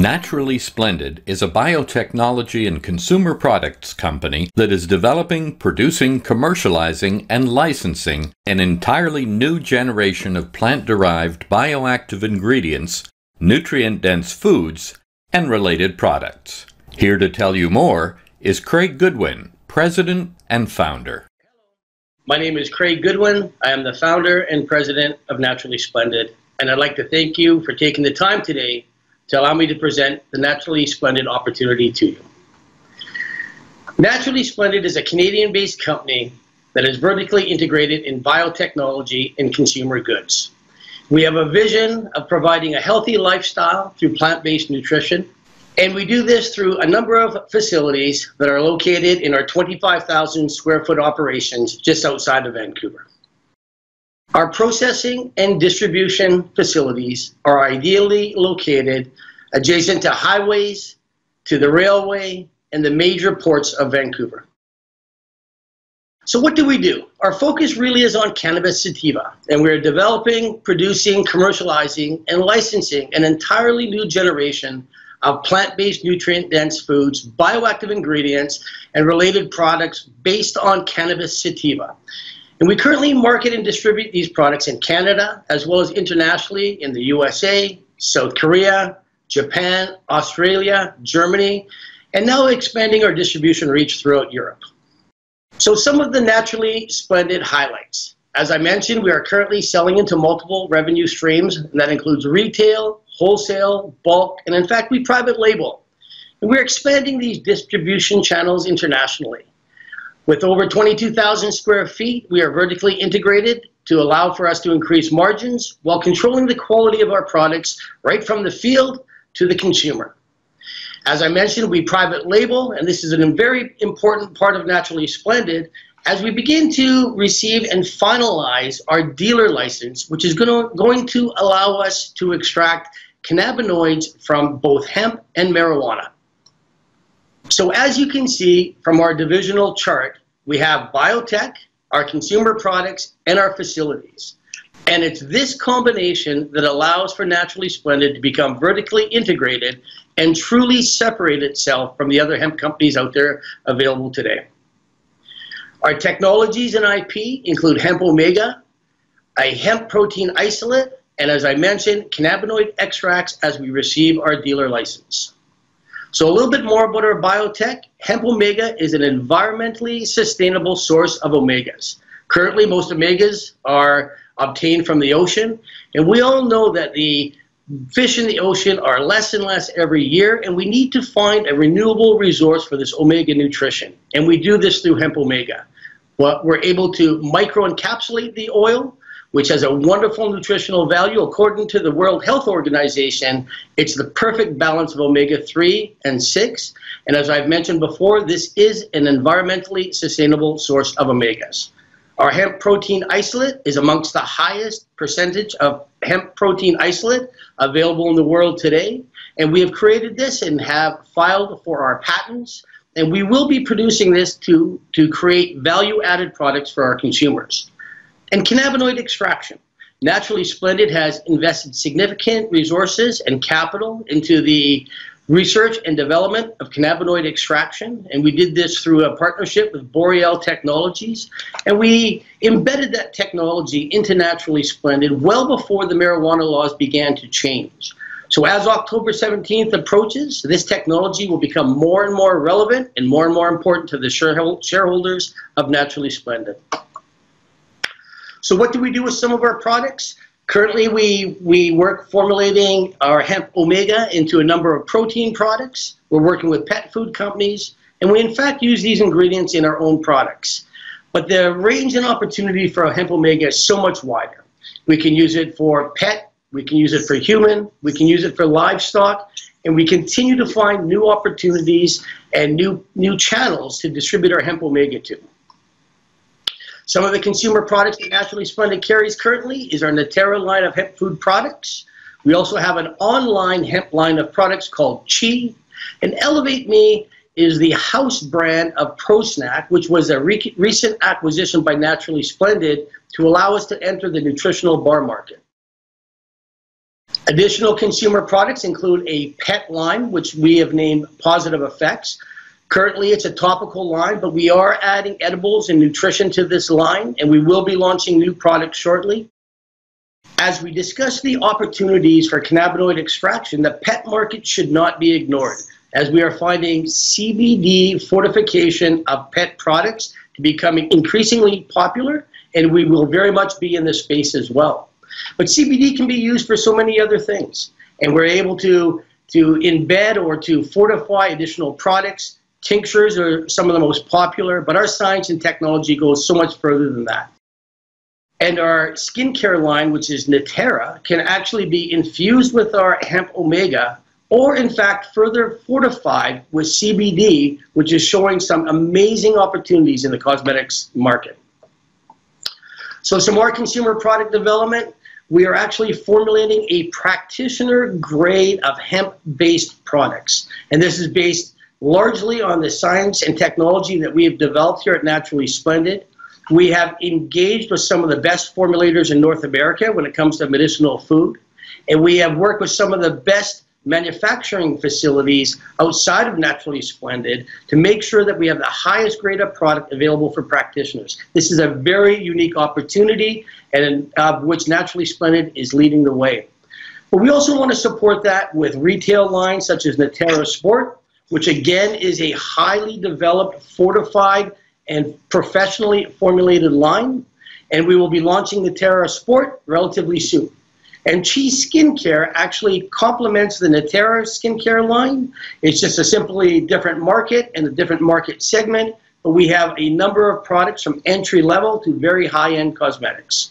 Naturally Splendid is a biotechnology and consumer products company that is developing, producing, commercializing, and licensing an entirely new generation of plant-derived bioactive ingredients, nutrient-dense foods, and related products. Here to tell you more is Craig Goodwin, President and Founder. My name is Craig Goodwin. I am the founder and president of Naturally Splendid, and I'd like to thank you for taking the time today to allow me to present the Naturally Splendid opportunity to you. Naturally Splendid is a Canadian-based company that is vertically integrated in biotechnology and consumer goods. We have a vision of providing a healthy lifestyle through plant-based nutrition, and we do this through a number of facilities that are located in our 25,000 square foot operations just outside of Vancouver. Our processing and distribution facilities are ideally located adjacent to highways, to the railway, and the major ports of Vancouver. So what do we do? Our focus really is on cannabis sativa, and we're developing, producing, commercializing, and licensing an entirely new generation of plant-based nutrient-dense foods, bioactive ingredients, and related products based on cannabis sativa. And we currently market and distribute these products in Canada, as well as internationally in the USA, South Korea, Japan, Australia, Germany, and now expanding our distribution reach throughout Europe. So some of the Naturally Splendid highlights. As I mentioned, we are currently selling into multiple revenue streams, and that includes retail, wholesale, bulk, and in fact, we private label. And we're expanding these distribution channels internationally. With over 22,000 square feet, we are vertically integrated to allow for us to increase margins while controlling the quality of our products right from the field to the consumer. As I mentioned, we private label, and this is a very important part of Naturally Splendid as we begin to receive and finalize our dealer license, which is going to allow us to extract cannabinoids from both hemp and marijuana. So as you can see from our divisional chart, we have biotech, our consumer products, and our facilities. And it's this combination that allows for Naturally Splendid to become vertically integrated and truly separate itself from the other hemp companies out there available today. Our technologies and IP include Hemp Omega, a hemp protein isolate, and as I mentioned, cannabinoid extracts as we receive our dealer license. So a little bit more about our biotech. Hemp Omega is an environmentally sustainable source of omegas. Currently, most omegas are obtained from the ocean, and we all know that the fish in the ocean are less and less every year, and we need to find a renewable resource for this omega nutrition, and we do this through Hemp Omega. Well, we're able to microencapsulate the oil, which has a wonderful nutritional value. According to the World Health Organization, it's the perfect balance of omega-3 and 6. And as I've mentioned before, this is an environmentally sustainable source of omegas. Our hemp protein isolate is amongst the highest percentage of hemp protein isolate available in the world today. And we have created this and have filed for our patents. And we will be producing this to create value-added products for our consumers. And cannabinoid extraction. Naturally Splendid has invested significant resources and capital into the research and development of cannabinoid extraction, and we did this through a partnership with Boreal Technologies, and we embedded that technology into Naturally Splendid well before the marijuana laws began to change. So as October 17th approaches, this technology will become more and more relevant and more important to the shareholders of Naturally Splendid. So what do we do with some of our products? Currently, we work formulating our Hemp Omega into a number of protein products. We're working with pet food companies, and we in fact use these ingredients in our own products. But the range and opportunity for Hemp Omega is so much wider. We can use it for pet, we can use it for human, we can use it for livestock, and we continue to find new opportunities and new channels to distribute our Hemp Omega to. Some of the consumer products that Naturally Splendid carries currently is our Natera line of hemp food products. We also have an online hemp line of products called Chi. And Elevate Me is the house brand of ProSnack, which was a recent acquisition by Naturally Splendid to allow us to enter the nutritional bar market. Additional consumer products include a pet line, which we have named Positive Effects. Currently, it's a topical line, but we are adding edibles and nutrition to this line, and we will be launching new products shortly. As we discuss the opportunities for cannabinoid extraction, the pet market should not be ignored, as we are finding CBD fortification of pet products to becoming increasingly popular, and we will very much be in this space as well. But CBD can be used for so many other things, and we're able to embed or to fortify additional products. Tinctures are some of the most popular, but our science and technology goes so much further than that. And our skincare line, which is Natera, can actually be infused with our hemp omega, or in fact further fortified with CBD, which is showing some amazing opportunities in the cosmetics market. So some more consumer product development. We are actually formulating a practitioner grade of hemp-based products. And this is based largely on the science and technology that we have developed here at Naturally Splendid. We have engaged with some of the best formulators in North America when it comes to medicinal food. And we have worked with some of the best manufacturing facilities outside of Naturally Splendid to make sure that we have the highest grade of product available for practitioners. This is a very unique opportunity, and which Naturally Splendid is leading the way. But we also want to support that with retail lines such as Natera Sport, which again is a highly developed, fortified, and professionally formulated line. And we will be launching Natera Sport relatively soon. And Chi Skincare actually complements the Natera skincare line. It's just a simply different market and a different market segment, but we have a number of products from entry level to very high-end cosmetics.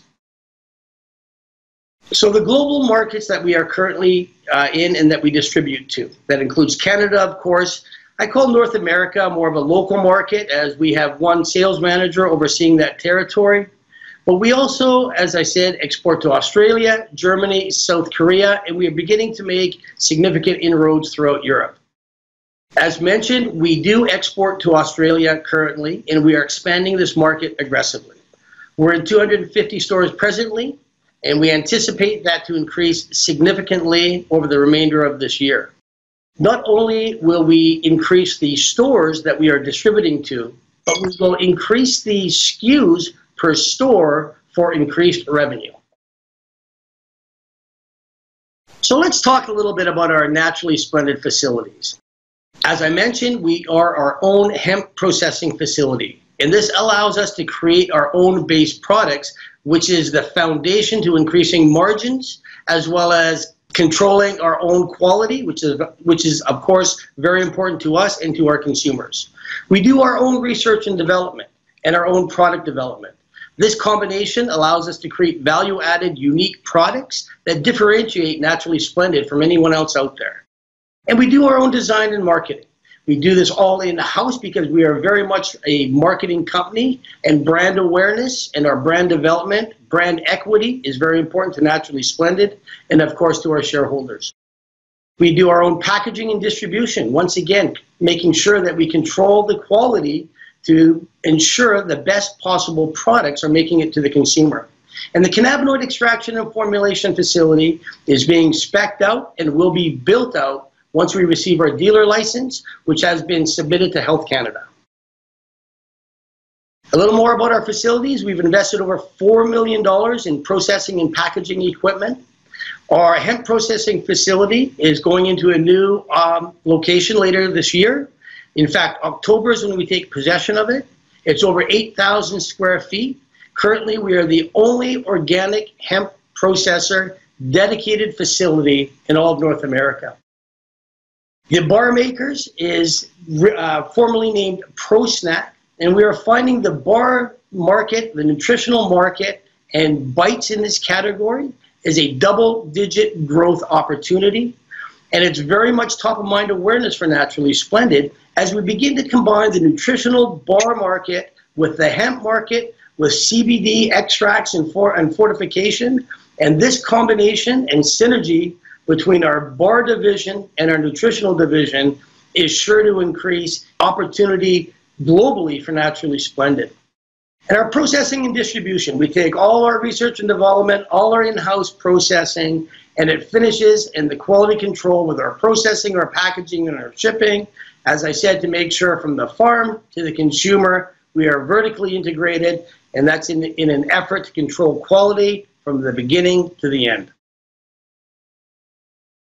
So the global markets that we are currently in and that we distribute to, that includes Canada, of course. I call North America more of a local market, as we have one sales manager overseeing that territory. But we also, as I said, export to Australia, Germany, South Korea, and we are beginning to make significant inroads throughout Europe. As mentioned, we do export to Australia currently, and we are expanding this market aggressively. We're in 250 stores presently, and we anticipate that to increase significantly over the remainder of this year. Not only will we increase the stores that we are distributing to, but we will increase the SKUs per store for increased revenue. So let's talk a little bit about our Naturally Splendid facilities. As I mentioned, we are our own hemp processing facility, and this allows us to create our own base products, which is the foundation to increasing margins, as well as controlling our own quality, which is of course very important to us and to our consumers. We do our own research and development and our own product development. This combination allows us to create value-added, unique products that differentiate Naturally Splendid from anyone else out there. And we do our own design and marketing. We do this all in-house because we are very much a marketing company, and brand awareness and our brand development, brand equity is very important to Naturally Splendid and, of course, to our shareholders. We do our own packaging and distribution, once again, making sure that we control the quality to ensure the best possible products are making it to the consumer. And the cannabinoid extraction and formulation facility is being spec'd out and will be built out once we receive our dealer license, which has been submitted to Health Canada. A little more about our facilities. We've invested over $4 million in processing and packaging equipment. Our hemp processing facility is going into a new location later this year. In fact, October is when we take possession of it. It's over 8,000 square feet. Currently, we are the only organic hemp processor dedicated facility in all of North America. The bar makers is formerly named ProSnack, and we are finding the bar market, the nutritional market, and bites in this category is a double-digit growth opportunity. And it's very much top-of-mind awareness for Naturally Splendid as we begin to combine the nutritional bar market with the hemp market, with CBD extracts and fortification. And this combination and synergy between our bar division and our nutritional division is sure to increase opportunity globally for Naturally Splendid. And our processing and distribution, we take all our research and development, all our in-house processing, and it finishes in the quality control with our processing, our packaging, and our shipping. As I said, to make sure from the farm to the consumer, we are vertically integrated, and that's in an effort to control quality from the beginning to the end.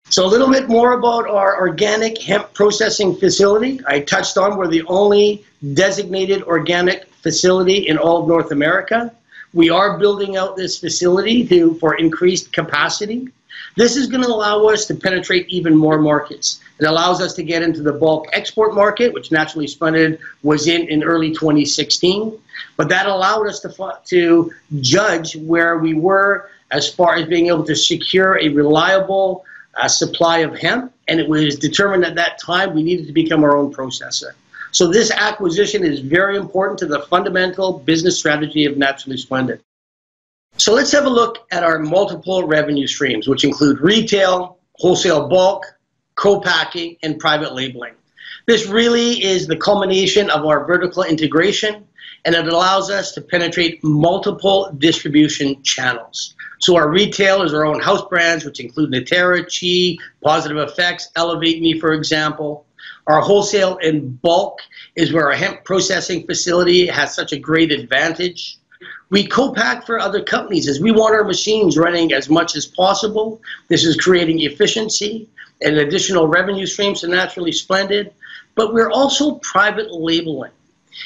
So a little bit more about our organic hemp processing facility. I touched on we're the only designated organic facility in all of North America. We are building out this facility for increased capacity. This is going to allow us to penetrate even more markets. It allows us to get into the bulk export market, which Naturally Splendid was in early 2016. But that allowed us to judge where we were as far as being able to secure a reliable supply of hemp. And it was determined at that time we needed to become our own processor. So this acquisition is very important to the fundamental business strategy of Naturally Splendid. So let's have a look at our multiple revenue streams, which include retail, wholesale bulk, co-packing, and private labeling. This really is the culmination of our vertical integration, and it allows us to penetrate multiple distribution channels. So our retail is our own house brands, which include Natera, Chi, Positive Effects, Elevate Me, for example. Our wholesale and bulk is where our hemp processing facility has such a great advantage. We co-pack for other companies as we want our machines running as much as possible. This is creating efficiency and additional revenue streams to Naturally Splendid. But we're also private labeling.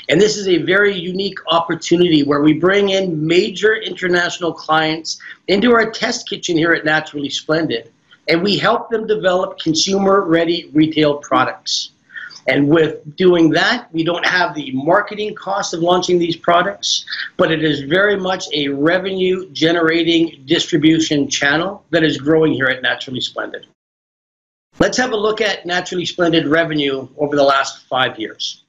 And this is a very unique opportunity where we bring in major international clients into our test kitchen here at Naturally Splendid, and we help them develop consumer-ready retail products. And with doing that, we don't have the marketing cost of launching these products, but it is very much a revenue-generating distribution channel that is growing here at Naturally Splendid. Let's have a look at Naturally Splendid revenue over the last 5 years.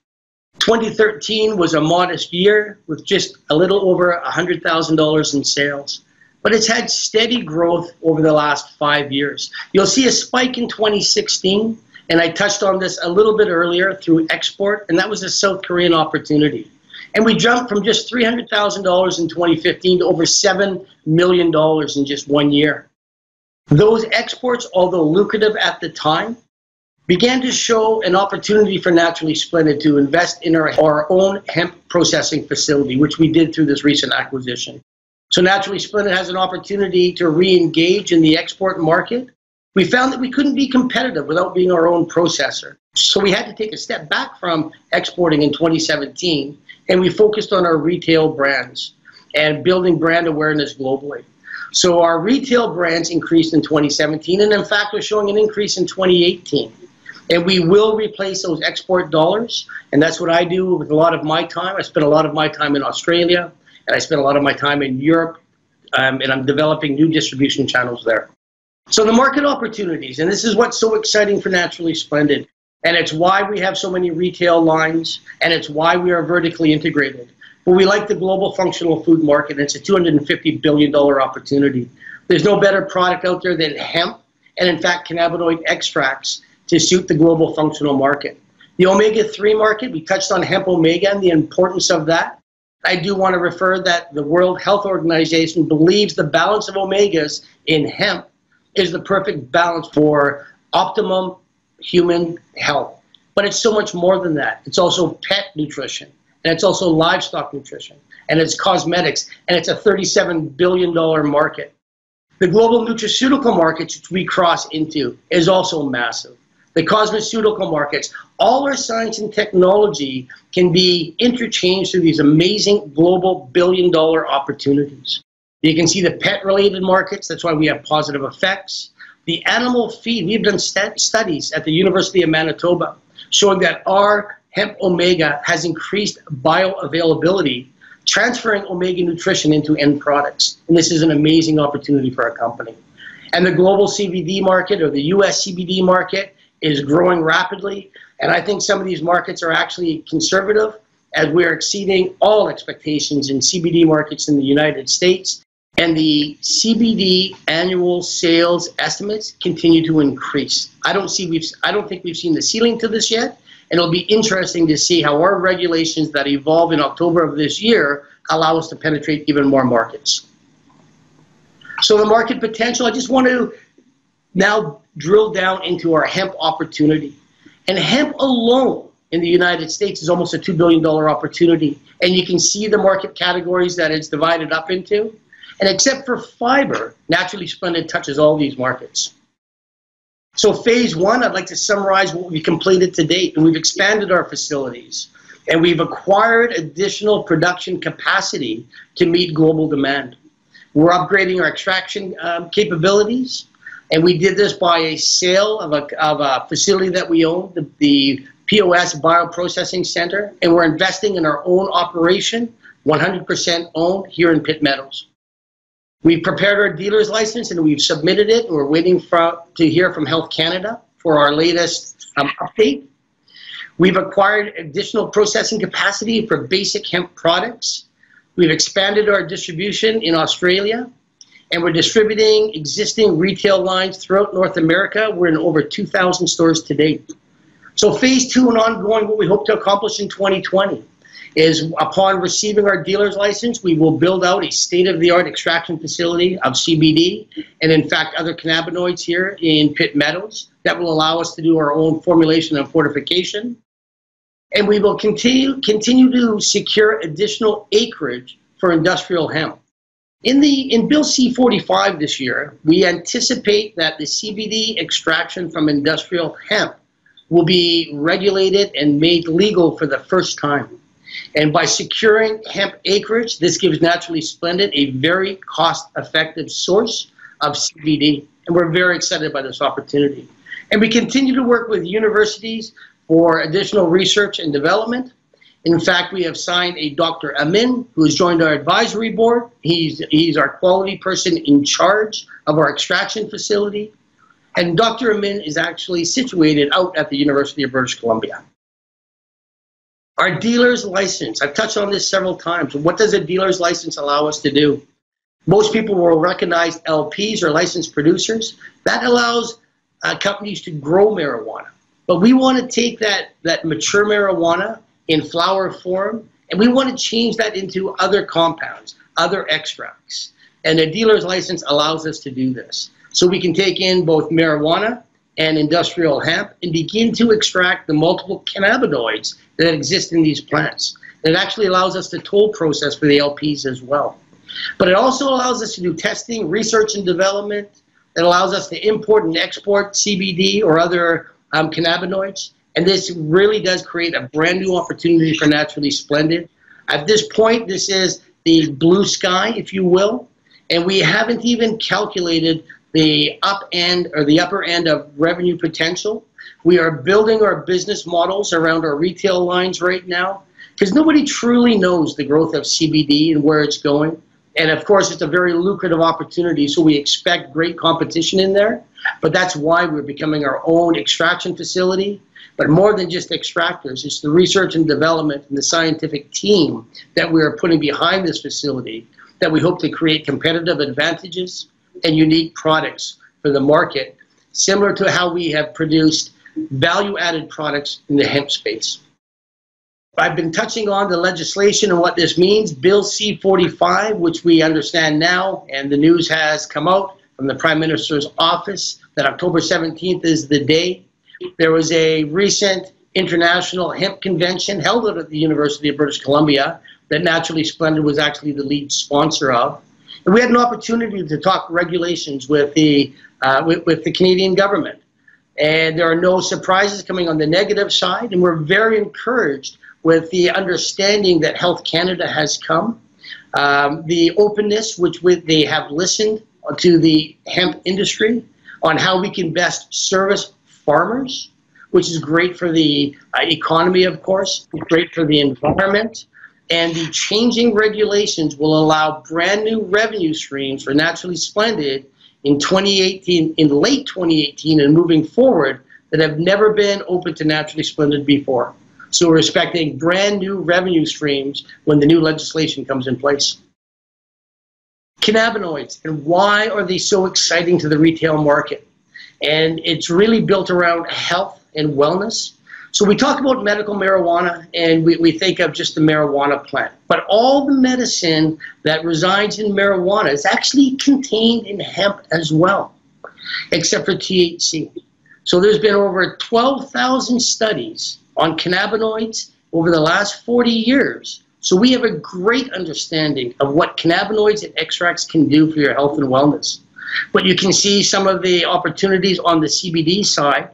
2013 was a modest year with just a little over $100,000 in sales, but it's had steady growth over the last 5 years. You'll see a spike in 2016, and I touched on this a little bit earlier through export, and that was a South Korean opportunity. And we jumped from just $300,000 in 2015 to over $7 million in just 1 year. Those exports, although lucrative at the time, began to show an opportunity for Naturally Splendid to invest in our own hemp processing facility, which we did through this recent acquisition. So Naturally Splendid has an opportunity to re-engage in the export market. We found that we couldn't be competitive without being our own processor. So we had to take a step back from exporting in 2017, and we focused on our retail brands and building brand awareness globally. So our retail brands increased in 2017, and in fact, we're showing an increase in 2018. And we will replace those export dollars, and that's what I do with a lot of my time. I spend a lot of my time in Australia, and I spend a lot of my time in Europe, and I'm developing new distribution channels there. So the market opportunities, and this is what's so exciting for Naturally Splendid, and it's why we have so many retail lines, and it's why we are vertically integrated. But we like the global functional food market, and it's a $250 billion opportunity. There's no better product out there than hemp, and in fact cannabinoid extracts to suit the global functional market. The omega-3 market, we touched on hemp omega and the importance of that. I do want to refer that the World Health Organization believes the balance of omegas in hemp is the perfect balance for optimum human health. But it's so much more than that. It's also pet nutrition, and it's also livestock nutrition, and it's cosmetics, and it's a $37 billion market. The global nutraceutical markets, which we cross into, is also massive. The cosmeceutical markets, all our science and technology can be interchanged through these amazing global billion-dollar opportunities. You can see the pet-related markets. That's why we have Positive Effects. The animal feed, we've done studies at the University of Manitoba showing that our hemp omega has increased bioavailability, transferring omega nutrition into end products. And this is an amazing opportunity for our company. And the global CBD market, or the US CBD market, is growing rapidly, and I think some of these markets are actually conservative, as we are exceeding all expectations in CBD markets in the United States, and the CBD annual sales estimates continue to increase. I don't think we've seen the ceiling to this yet, and it'll be interesting to see how our regulations that evolve in October of this year allow us to penetrate even more markets. So the market potential, I just want to now drill down into our hemp opportunity. And hemp alone in the United States is almost a $2 billion opportunity. And you can see the market categories that it's divided up into. And except for fiber, Naturally Splendid touches all these markets. So phase one, I'd like to summarize what we completed to date. And we've expanded our facilities. And we've acquired additional production capacity to meet global demand. We're upgrading our extraction capabilities. And we did this by a sale of a facility that we own, the POS Bioprocessing Center. And we're investing in our own operation, 100% owned here in Pitt Meadows. We've prepared our dealer's license and we've submitted it. We're waiting to hear from Health Canada for our latest update. We've acquired additional processing capacity for basic hemp products. We've expanded our distribution in Australia, and we're distributing existing retail lines throughout North America. We're in over 2,000 stores to date. So phase two and ongoing, what we hope to accomplish in 2020 is upon receiving our dealer's license, we will build out a state-of-the-art extraction facility of CBD and in fact other cannabinoids here in Pitt Meadows that will allow us to do our own formulation and fortification. And we will continue to secure additional acreage for industrial hemp. In Bill C-45 this year, we anticipate that the CBD extraction from industrial hemp will be regulated and made legal for the first time. And by securing hemp acreage, this gives Naturally Splendid a very cost-effective source of CBD. And we're very excited by this opportunity. And we continue to work with universities for additional research and development. In fact, we have signed a Dr. Amin, who has joined our advisory board. He's our quality person in charge of our extraction facility. And Dr. Amin is actually situated out at the University of British Columbia. Our dealer's license, I've touched on this several times. What does a dealer's license allow us to do? Most people will recognize LPs or licensed producers. That allows companies to grow marijuana. But we want to take that mature marijuana in flower form, and we want to change that into other compounds, other extracts. And a dealer's license allows us to do this. So we can take in both marijuana and industrial hemp and begin to extract the multiple cannabinoids that exist in these plants. It actually allows us to toll process for the LPs as well. But it also allows us to do testing, research and development. It allows us to import and export CBD or other cannabinoids. And this really does create a brand new opportunity for Naturally Splendid. At this point, this is the blue sky, if you will. And we haven't even calculated the upper end of revenue potential. We are building our business models around our retail lines right now because nobody truly knows the growth of CBD and where it's going. And of course, it's a very lucrative opportunity, so we expect great competition in there. But that's why we're becoming our own extraction facility. But more than just extractors, it's the research and development and the scientific team that we are putting behind this facility that we hope to create competitive advantages and unique products for the market, similar to how we have produced value-added products in the hemp space. I've been touching on the legislation and what this means. Bill C-45, which we understand now, and the news has come out from the Prime Minister's office that October 17th is the day. There was a recent international hemp convention held at the University of British Columbia that Naturally Splendid was actually the lead sponsor of. And we had an opportunity to talk regulations with the Canadian government. And there are no surprises coming on the negative side, and we're very encouraged with the understanding that Health Canada has come, the openness which they have listened to the hemp industry on how we can best service farmers, which is great for the economy, of course, great for the environment. And the changing regulations will allow brand new revenue streams for Naturally Splendid in 2018, in late 2018 and moving forward that have never been open to Naturally Splendid before. So we're expecting brand new revenue streams when the new legislation comes in place. Cannabinoids, and why are they so exciting to the retail market? And it's really built around health and wellness. So we talk about medical marijuana, and we think of just the marijuana plant. But all the medicine that resides in marijuana is actually contained in hemp as well, except for THC. So there's been over 12,000 studies on cannabinoids over the last 40 years. So we have a great understanding of what cannabinoids and extracts can do for your health and wellness. But you can see some of the opportunities on the CBD side,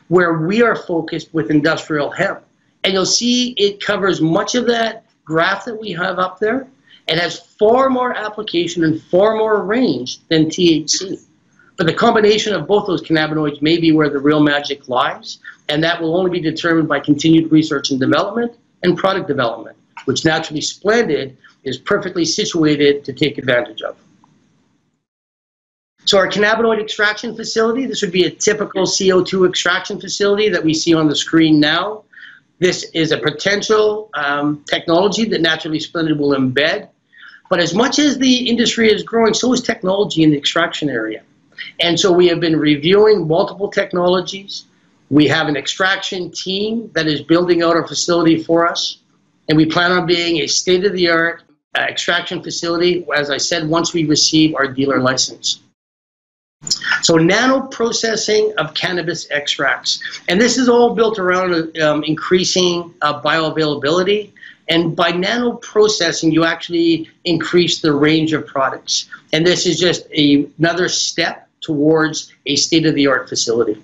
where we are focused with industrial hemp. And you'll see it covers much of that graph that we have up there and has far more application and far more range than THC. But the combination of both those cannabinoids may be where the real magic lies, and that will only be determined by continued research and development and product development, which Naturally Splendid is perfectly situated to take advantage of. So our cannabinoid extraction facility, this would be a typical CO2 extraction facility that we see on the screen now. This is a potential technology that Naturally Splendid will embed. But as much as the industry is growing, so is technology in the extraction area. And so we have been reviewing multiple technologies. We have an extraction team that is building out our facility for us. And we plan on being a state-of-the-art extraction facility, as I said, once we receive our dealer license. So nano-processing of cannabis extracts. And this is all built around increasing bioavailability. And by nano-processing, you actually increase the range of products. And this is just another step towards a state-of-the-art facility.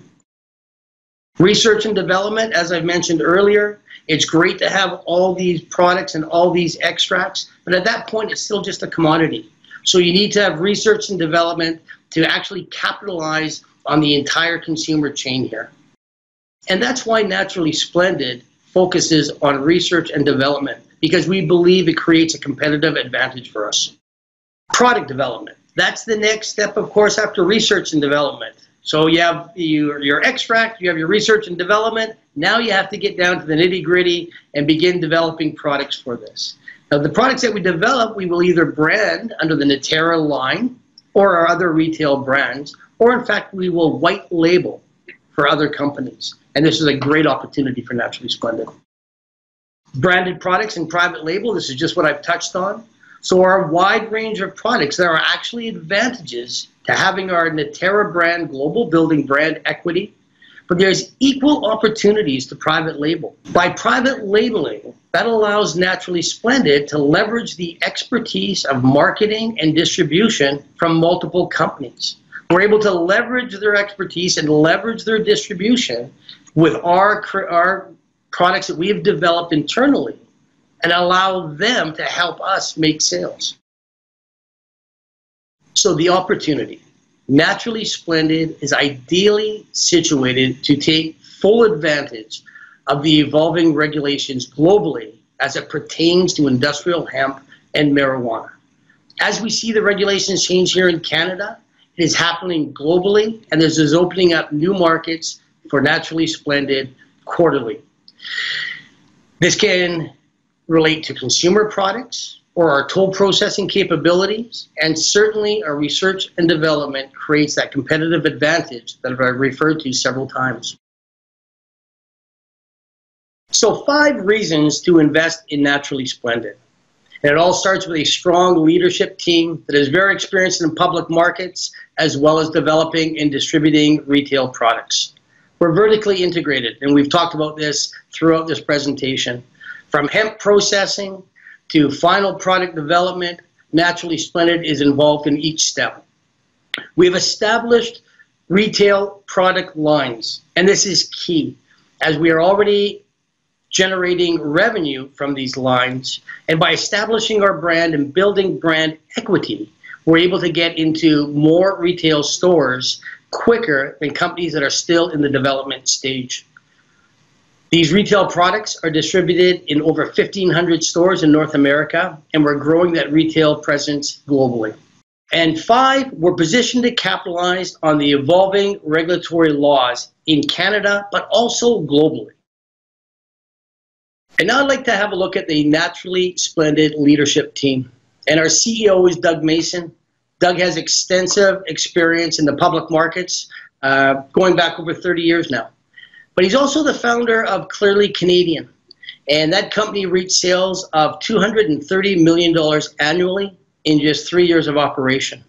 Research and development, as I've mentioned earlier, it's great to have all these products and all these extracts, but at that point, it's still just a commodity. So you need to have research and development to actually capitalize on the entire consumer chain here. And that's why Naturally Splendid focuses on research and development, because we believe it creates a competitive advantage for us. Product development. That's the next step, of course, after research and development. So you have your extract, you have your research and development. Now you have to get down to the nitty-gritty and begin developing products for this. Now, the products that we develop, we will either brand under the Natera line or our other retail brands, or in fact, we will white label for other companies. And this is a great opportunity for Naturally Splendid. Branded products and private label, this is just what I've touched on. So our wide range of products, there are actually advantages to having our Natera brand, global building brand equity, but there's equal opportunities to private label. By private labeling, that allows Naturally Splendid to leverage the expertise of marketing and distribution from multiple companies. We're able to leverage their expertise and leverage their distribution with our products that we have developed internally and allow them to help us make sales. So the opportunity. Naturally Splendid is ideally situated to take full advantage of the evolving regulations globally as it pertains to industrial hemp and marijuana. As we see the regulations change here in Canada, it is happening globally, and this is opening up new markets for Naturally Splendid quarterly. This can relate to consumer products or our toll processing capabilities, and certainly our research and development creates that competitive advantage that I've referred to several times. So 5 reasons to invest in Naturally Splendid. And it all starts with a strong leadership team that is very experienced in public markets, as well as developing and distributing retail products. We're vertically integrated, and we've talked about this throughout this presentation. From hemp processing to final product development, Naturally Splendid is involved in each step. We've established retail product lines, and this is key, as we are already generating revenue from these lines, and by establishing our brand and building brand equity, we're able to get into more retail stores quicker than companies that are still in the development stage. These retail products are distributed in over 1,500 stores in North America, and we're growing that retail presence globally. And 5, we're positioned to capitalize on the evolving regulatory laws in Canada, but also globally. And now I'd like to have a look at the Naturally Splendid leadership team. And our CEO is Doug Mason. Doug has extensive experience in the public markets, going back over 30 years now. But he's also the founder of Clearly Canadian, and that company reached sales of $230 million annually in just 3 years of operation.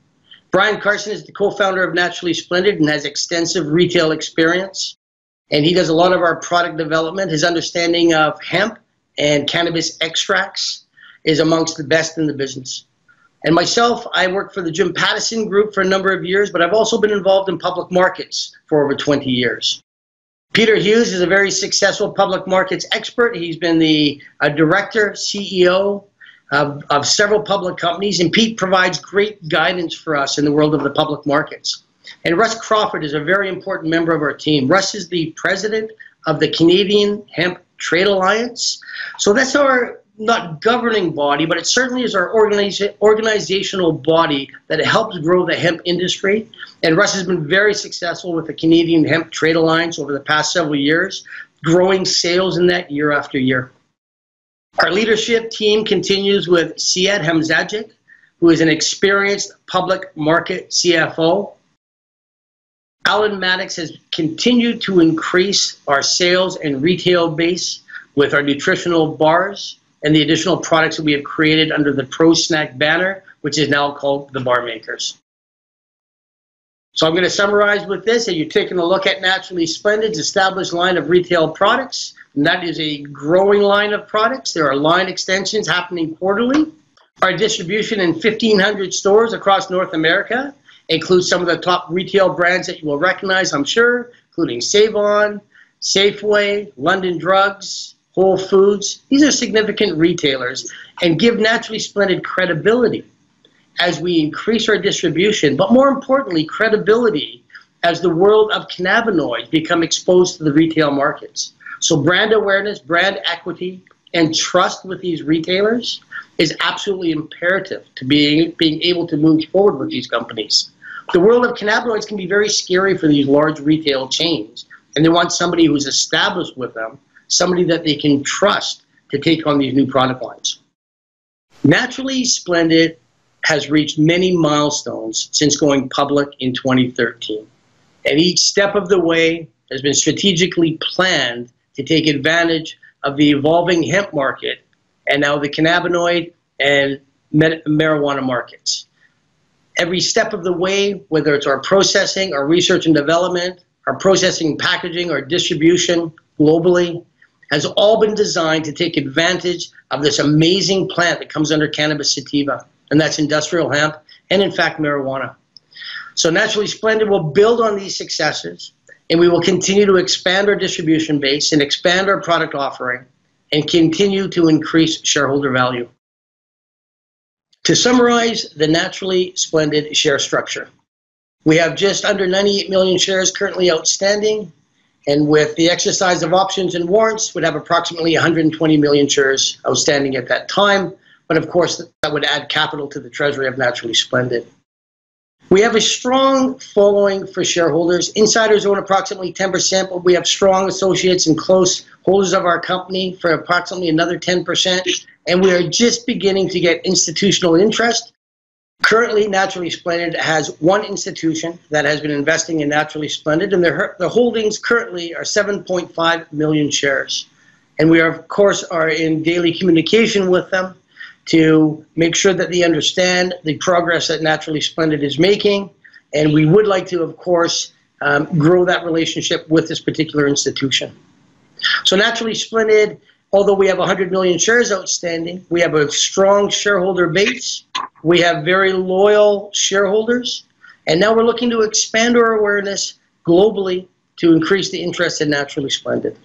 Brian Carson is the co-founder of Naturally Splendid and has extensive retail experience, and he does a lot of our product development. His understanding of hemp and cannabis extracts is amongst the best in the business. And myself, I worked for the Jim Pattison Group for a number of years, but I've also been involved in public markets for over 20 years. Peter Hughes is a very successful public markets expert. He's been the director, CEO of several public companies, and Pete provides great guidance for us in the world of the public markets. And Russ Crawford is a very important member of our team. Russ is the president of the Canadian Hemp Trade Alliance. So that's our, not governing body, but it certainly is our organizational body that helps grow the hemp industry. And Russ has been very successful with the Canadian Hemp Trade Alliance over the past several years, growing sales in that year after year. Our leadership team continues with Siad Hamzajic, who is an experienced public market CFO. Alan Maddox has continued to increase our sales and retail base with our nutritional bars and the additional products that we have created under the Pro Snack banner, which is now called the Bar Makers. So I'm going to summarize with this, that you're taking a look at Naturally Splendid's established line of retail products, and that is a growing line of products. There are line extensions happening quarterly. Our distribution in 1,500 stores across North America includes some of the top retail brands that you will recognize, I'm sure, including Save-On, Safeway, London Drugs, Whole Foods. These are significant retailers and give Naturally Splendid credibility as we increase our distribution, but more importantly, credibility as the world of cannabinoids become exposed to the retail markets. So brand awareness, brand equity, and trust with these retailers is absolutely imperative to being able to move forward with these companies. The world of cannabinoids can be very scary for these large retail chains, and they want somebody who's established with them, somebody that they can trust to take on these new product lines. Naturally Splendid has reached many milestones since going public in 2013. And each step of the way has been strategically planned to take advantage of the evolving hemp market and now the cannabinoid and marijuana markets. Every step of the way, whether it's our processing, our research and development, our processing and packaging, our distribution globally, has all been designed to take advantage of this amazing plant that comes under cannabis sativa, and that's industrial hemp and, in fact, marijuana. So Naturally Splendid will build on these successes, and we will continue to expand our distribution base and expand our product offering and continue to increase shareholder value. To summarize the Naturally Splendid share structure, we have just under 98 million shares currently outstanding, and with the exercise of options and warrants, would have approximately 120 million shares outstanding at that time. But of course, that would add capital to the treasury of Naturally Splendid. We have a strong following for shareholders. Insiders own approximately 10%, but we have strong associates and close holders of our company for approximately another 10%. And we are just beginning to get institutional interest. Currently, Naturally Splendid has one institution that has been investing in Naturally Splendid, and their holdings currently are 7.5 million shares. And we are, of course, are in daily communication with them to make sure that they understand the progress that Naturally Splendid is making. And we would like to, of course, grow that relationship with this particular institution. So Naturally Splendid, although we have 100 million shares outstanding, we have a strong shareholder base. We have very loyal shareholders. And now we're looking to expand our awareness globally to increase the interest in Naturally Splendid.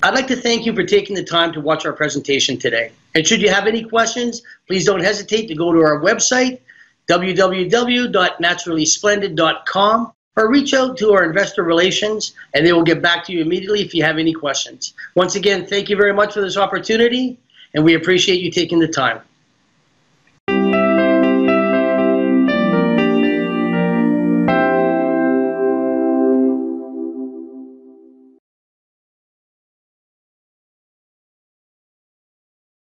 I'd like to thank you for taking the time to watch our presentation today. And should you have any questions, please don't hesitate to go to our website, www.naturallysplendid.com, or reach out to our investor relations, and they will get back to you immediately if you have any questions. Once again, thank you very much for this opportunity, and we appreciate you taking the time.